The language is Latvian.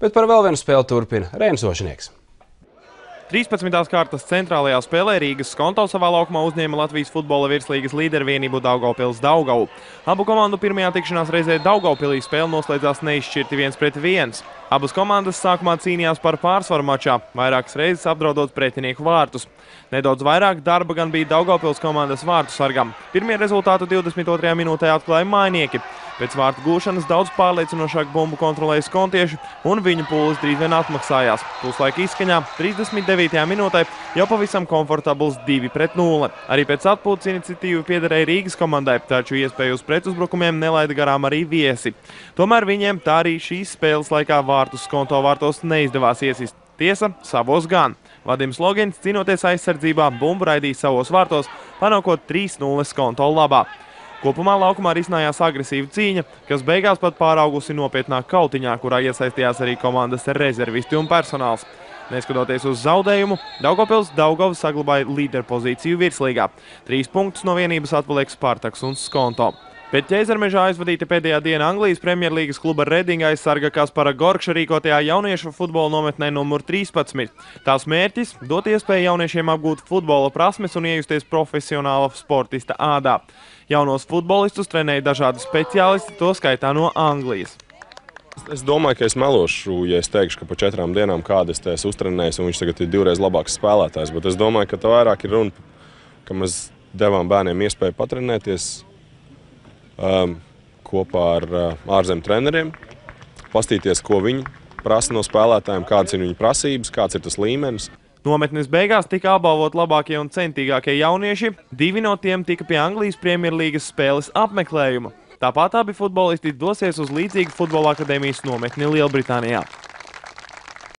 Bet par vēl vienu spēli turpina Reinis Ošinieks. 13. kārtas centrālajā spēlē Rīgas Skonto savā laukumā uzņēma Latvijas futbola virslīgas līdervienību Daugavpils Daugavu. Abu komandu pirmajā tikšanās reizē Daugavpilī spēle noslēdzās neizšķirti 1-1. Abas komandas sākumā cīnījās par pārsvaru mačā, vairākas reizes apdraudot pretinieku vārtus. Nedaudz vairāk darba gan bija Daugavpils komandas vārtu sargam. Pirmie rezultātu 22. minūtē atklāja mājnieki. Pēc vārtu gūšanas daudz pārliecinošāk bumbu kontrolēja skontieši, un viņu pūles drīz vien atmaksājās. Puslaika izskaņā 39. minūtē jau pavisam komfortabls 2-0. Arī pēc atpūtas iniciatīva piederēja Rīgas komandai, taču iespēju uz pretuzbrukumiem nelaida garām arī viesi. Tomēr viņiem tā arī šīs spēles laikā vārtus Skonto vārtos neizdevās iesist. Tiesa, savos gan. Vadims Logins, cīnoties aizsardzībā, bumbu raidīja savos vārtos, panākot 3-0 Skonto labā. Kopumā laukumā risinājās agresīva cīņa, kas beigās pat pāraugusi nopietnā kautiņā, kurā iesaistījās arī komandas rezervisti un personāls. Neskatoties uz zaudējumu, Daugavpils Daugava saglabāja līderpozīciju virslīgā. 3 punktus no vienības atpaliek Spartaks un Skonto. Pēc Ķēzarmežā aizvadīta pēdējā diena Anglijas Premjerlīgas kluba Redinga aizsarga Kaspara Gorkša rīkotajā jauniešu futbola nometnē numur 13. Tās mērķis – dot iespēju jauniešiem apgūt futbola prasmes un iejusties profesionāla sportista ādā. Jaunos futbolistus trenēja dažādi speciālisti, to skaitā no Anglijas. Es domāju, ka es melošu, ja es teikšu, ka pa 4 dienām kādu es te esmu uztrenējis un viņš tagad ir 2 reizes labāks spēlētājs. Bet es domāju, ka tā vairāk ir runa, ka mēs devām bērniem iespēju patrenēties kopā ar ārzemju treneriem, pastīties, ko viņi prasa no spēlētājiem, kādas ir viņu prasības, kāds ir tas līmenis. Nometnes beigās tika apbalvot labākie un centīgākie jaunieši, 2 no tiem tika pie Anglijas Premjerlīgas spēles apmeklējuma. Tāpat abi futbolisti dosies uz līdzīgu futbola akadēmijas nometni Lielbritānijā.